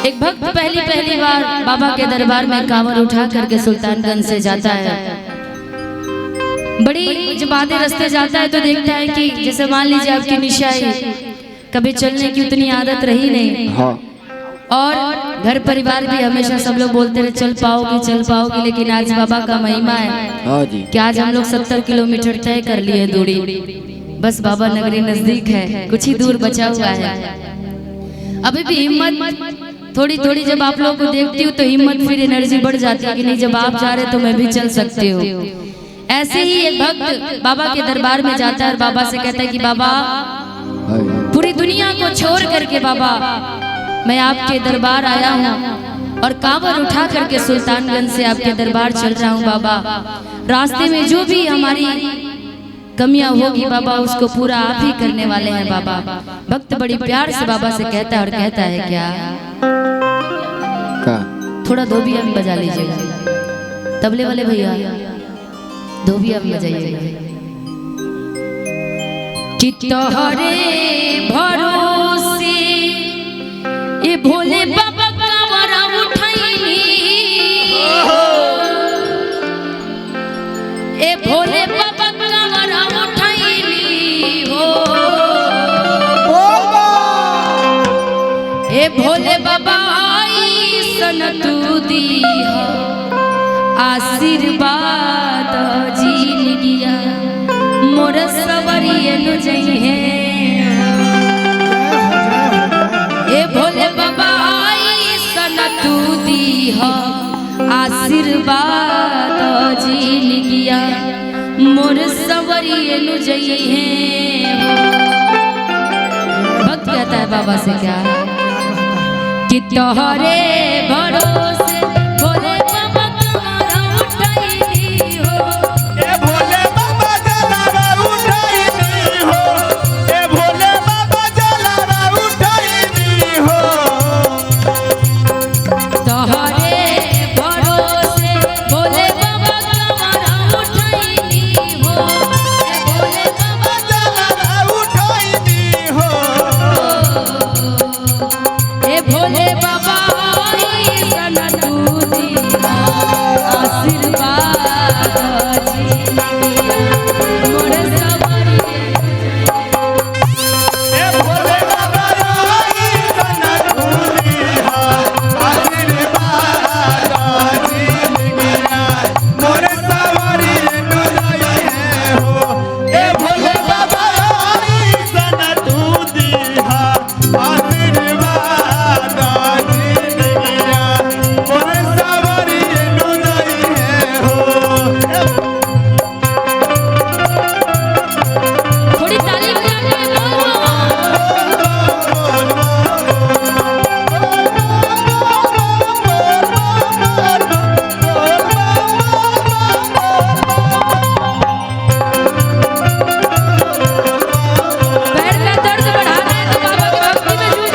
एक भक्त पहली बार बाबा के दरबार में कांवर उठा करके सुल्तानगंज से जाता है। बड़ी जब आधे रास्ते जाता है तो देखता है कि जैसे मान लीजिए आपकी निशाई कभी चलने की उतनी आदत रही नहीं। हाँ। और घर परिवार भी हमेशा सब लोग बोलते रहे चल पाओगी, लेकिन आज बाबा का महिमा है। हाँ जी। कि आज हम लोग 70 किलोमीटर तय कर लिए दूरी। बस बाबा नगरी नजदीक है, कुछ ही दूर बचा हुआ है। अभी भी हिम्मत थोड़ी जब आप लोगों को देखती हूँ तो हिम्मत फिर एनर्जी बढ़ जाती है कि नहीं जब आप जा रहे तो मैं भी चल सकती हूँ। ऐसे ही एक भक्त बाबा के दरबार में जाता है और बाबा से कहता है कि बाबा पूरी दुनिया को छोड़ करके बाबा मैं आपके दरबार आया हूँ और कांवर उठा करके सुल्तानगंज से आपके दरबार चल रहा हूँ बाबा। रास्ते में जो भी हमारी कमियां होगी बाबा उसको पूरा आप ही करने वाले हैं बाबा। भक्त बड़ी प्यार से बाबा से कहता है और कहता है क्या थोड़ा धोबिया भी बजा लीजिएगा, तबले वाले भैया धोबिया भी बजाइएगा। चित्तहरे भरोसे ये भोले बाबा कांवरा उठाइली, ए भोले बाबा कांवरा उठाइली हो, ए भोले बाबा सन तू दीहा आशीर्वाद जीन गिया मोर सवरिए न जइहे। ए भोले बाबा सन तू दीहा आशीर्वाद जीन गिया मोर सवरिए न जइहे। भक्त कहता है बाबा से क्या कि तोहरे भरोसे भोले बाबा कांवरा उठाइली हो, ए भोले बाबा जलारा उठाइली हो, ए भोले बाबा जलारा उठाइली हो। तोहरे भरोसे भोले बाबा कांवरा उठाइली हो, ए भोले बाबा जलारा उठाइली हो, ए भोले बाबा सन तू दीहा आशीर्वाद जीनिया मोर सवरिए। ए भोले बाबा सन तू दीहा आशीर्वाद जीनिया मोर सवरिए न जइहे हो। ए भोले बाबा सन तू दीहा आशीर्वाद जीनिया मोर सवरिए न जइहे हो। थोड़ी ताली बजा के पैर का दर्द बढ़ाना है तो बाबा की भक्ति में जुट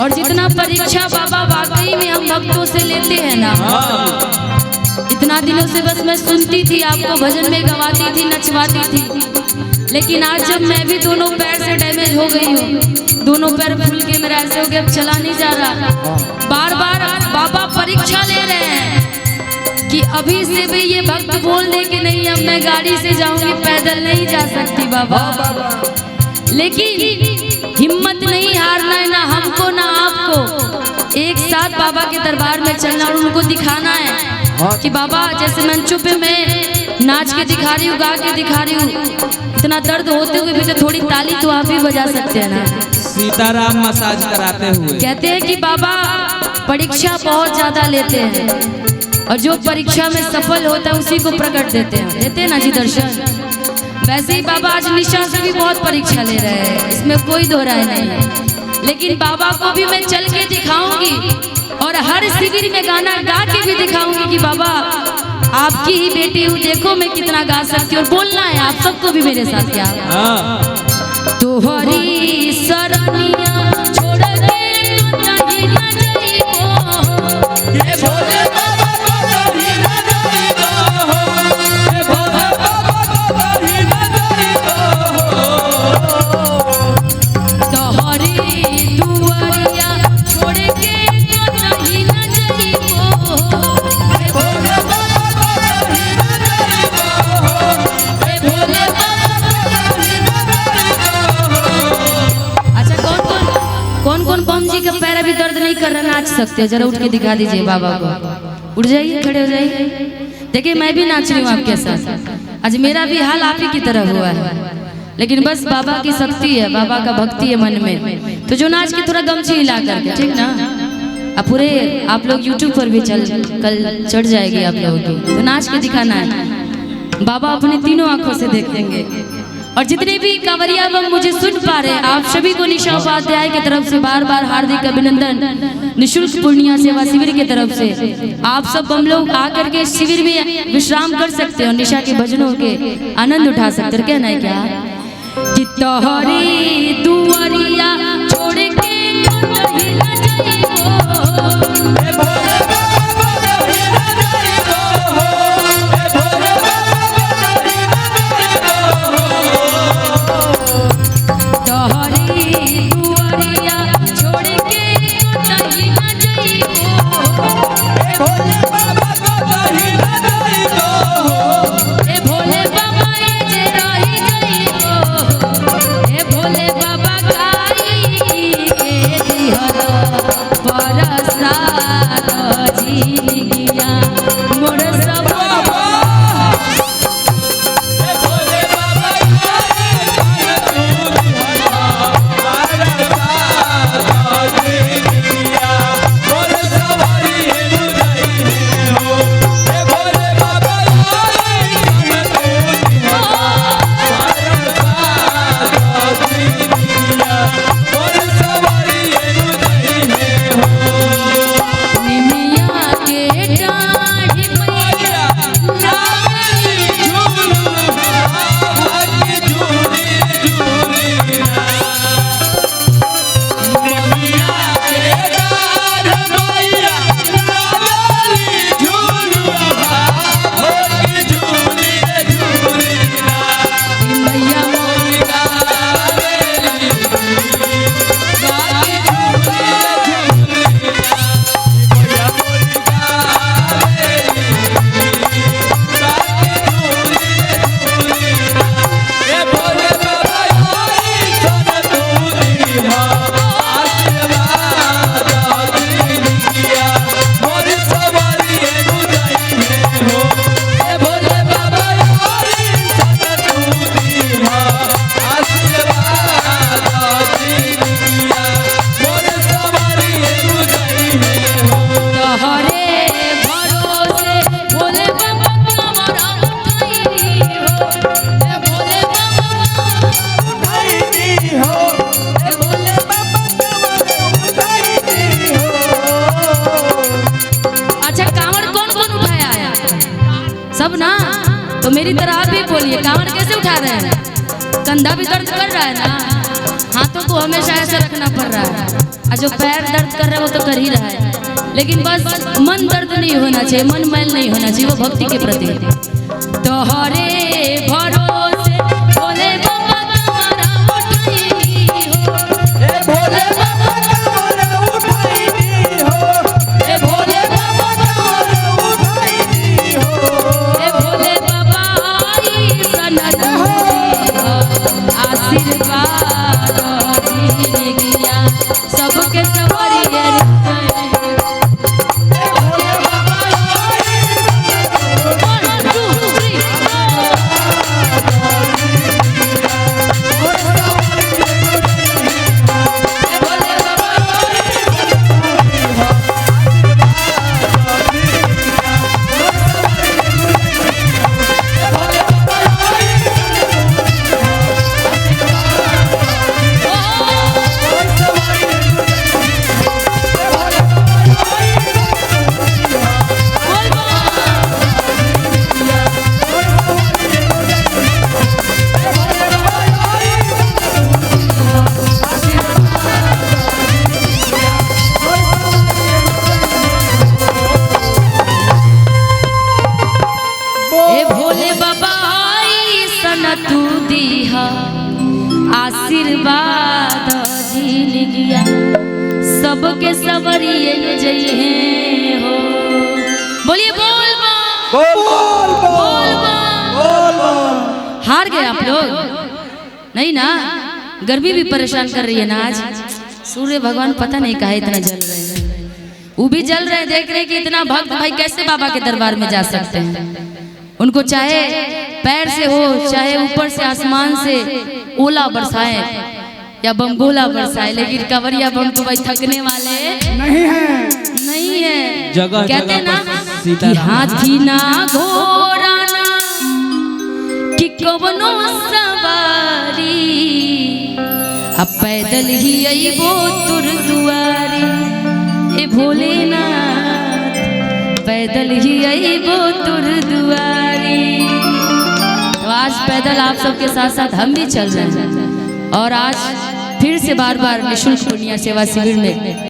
और जितना परीक्षा बाबा वाकई में हम भक्तों से लेते हैं ना, इतना दिनों से बस मैं सुनती थी, आपको भजन में गवाती थी, नचवाती थी, लेकिन आज जब मैं भी दोनों पैर से डैमेज हो गई हूँ, दोनों पैर फूल के मेरा ऐसे हो गया, अब चला नहीं जा रहा। बार बार बाबा परीक्षा ले रहे हैं कि अभी से भी ये भक्त बोल दे कि नहीं अब मैं गाड़ी से जाऊंगी, पैदल नहीं जा सकती बाबा। लेकिन हिम्मत नहीं हारना है, ना हमको ना आपको, एक साथ बाबा के दरबार में चलना और उनको दिखाना है कि बाबा जैसे मंचों पे मैं नाच के दिखा रही हूँ, गा के दिखा रही हूँ, इतना दर्द होते हुए भी तो थोड़ी ताली तो आप भी बजा सकते हैं ना। सीताराम मसाज कराते हुए कहते हैं कि बाबा परीक्षा बहुत ज्यादा लेते हैं और जो परीक्षा में सफल होता है उसी को प्रकट देते हैं ना जी दर्शन। वैसे ही बाबा आज निशा से भी बहुत परीक्षा ले रहे हैं, इसमें कोई दो राय नहीं है, लेकिन बाबा को भी मैं चल के दिखाऊंगी और हर शिविर में गाना गा के भी दिखाऊंगी कि बाबा आपकी ही बेटी हूँ, देखो मैं कितना गा सकती हूँ। और बोलना है आप सबको भी मेरे साथ क्या, तोहरी सरनिया छोड़ के नहीं न जाइबो, ये भोले बाबा को नहीं न जाइबो, ये भोले बाबा को नहीं न जाइबो, तोहरी दुआरिया छोड़ के नहीं न जाइबो, ये भोले बाबा को नहीं न जाइबो, ये भोले बाबा को नहीं न जाइबो। अच्छा कौन कौन बम जी का पैर अभी दर्द नहीं कर रहा, नाच सकते हैं? जरा उठ के दिखा दीजिए बाबा को, उठ जाइए, खड़े हो जाइए। देखिए मैं भी नाच रही हूँ आपके साथ, आज मेरा भी हाल आप ही की तरह हुआ है, लेकिन बस बाबा की शक्ति है, बाबा का भक्ति है मन में, तो जो नाच के थोड़ा गमछी हिला करके, ठीक ना। अब पूरे आप लोग YouTube पर भी कल चढ़ जाएगी आप लोगों की, तो नाच के दिखाना है, बाबा अपनी तीनों आंखों से देखेंगे। और जितने भी कांवरिया बम मुझे सुन पा रहे हैं, आप सभी को निशा उपाध्याय की तरफ से बार बार हार्दिक अभिनंदन, निशुल्क पूर्णिया सेवा शिविर की तरफ से आप सब बम लोग आकर के शिविर में विश्राम कर सकते हैं और निशा के भजनों के आनंद उठा सकते हैं। कहना है क्या कि तोहरी दुआरिया छोड़ के नहीं न जाइबो, ये भोले बाबा को नहीं न जाइबो, ये भोले बाबा को नहीं न जाइबो, तोहरी दुआरिया छोड़ के नहीं न जाइबो, ये भोले बाबा को नहीं न जाइबो, ए भोले बाबा ए जे रही जाइबो, ए भोले बाबा गाई के दिहलो परसाद जिंदगिया मोर सब ये भोले बाबा मोर सवारी हेनु जाइने हो, ये भोले बाबा मोर सवारी हेनु जाइने हो, निमिया के डाढ़ मैया नारी झूलू हाथी झूली झूली निमिया के डाढ़ मैया नारी झूलू हाथी झूली झूली मैया मोरी गावेली गाती झूली झूली मैया मोरी गावेली गाती झूली झूली ये भोले बाबा हरी सन तू दीहा आशीर्वाद दीनिया मोरी सवारी हेनु जाइने हो, ये भोले बाबा हरी सन तू दीहा आशीर्वाद दीनिया मोरी सवारी हेनु जाइने हो, तोहरे भरोसे भोले बाबा कमरा उठाई हो, ए भोले बाबा उठाई दी हो, ये भोले बाबा कमर उठाई दी हो। अच्छा कांवड़ कौन कौन उठाया है? सब ना, तो मेरी तरह आप भी बोलिए कांवड़ कैसे उठा रहे हैं? कंधा भी दर्द कर रहा है ना, हाथों को हमेशा ऐसे रखना पड़ रहा है। और जो पैर दर्द कर रहा है वो तो कर ही रहा है, लेकिन बस मन दर्द नहीं होना चाहिए, मन मैल नहीं होना चाहिए, वो भक्ति के प्रति। तो हरे भरोसे भोले बाबा तुम्हारा उठाई हो, ए भोले बाबा कमर उठाई हो, ए भोले बाबा कमर उठाई हो, ए भोले बाबा आई सनत आशीर्वाद दीन गिया सबके सवरिए तू दीहा आशीर्वाद जीन गिया सबके सवरिए जइहे हो। बोलिए बोल बोल। हार गए आप लोग नहीं ना? गर्मी भी परेशान कर रही है ना आज। सूर्य भगवान पता नहीं काहे इतना जल रहे हैं, वो भी जल रहे हैं, देख रहे कि इतना भक्त भाई कैसे बाबा के दरबार में जा सकते हैं। उनको चाहे पैर से हो चाहे ऊपर से आसमान से ओला बरसाए या बम गोला बरसाए, लेकिन कवरिया बम तो भाई थकने वाले नहीं है। जगह कहते जगह ना पर कि हाथी ना घोड़ा ना कि कवनो सवारी, अब पैदल ही अइबो तुर दुआरी। ए भोलेनाथ पैदल ही अइबो तुर दुआरी। तो आज पैदल आप सबके साथ साथ हम भी चल रहे हैं, और आज फिर से बार बार निःशुल्क पुण्य सेवा शिविर में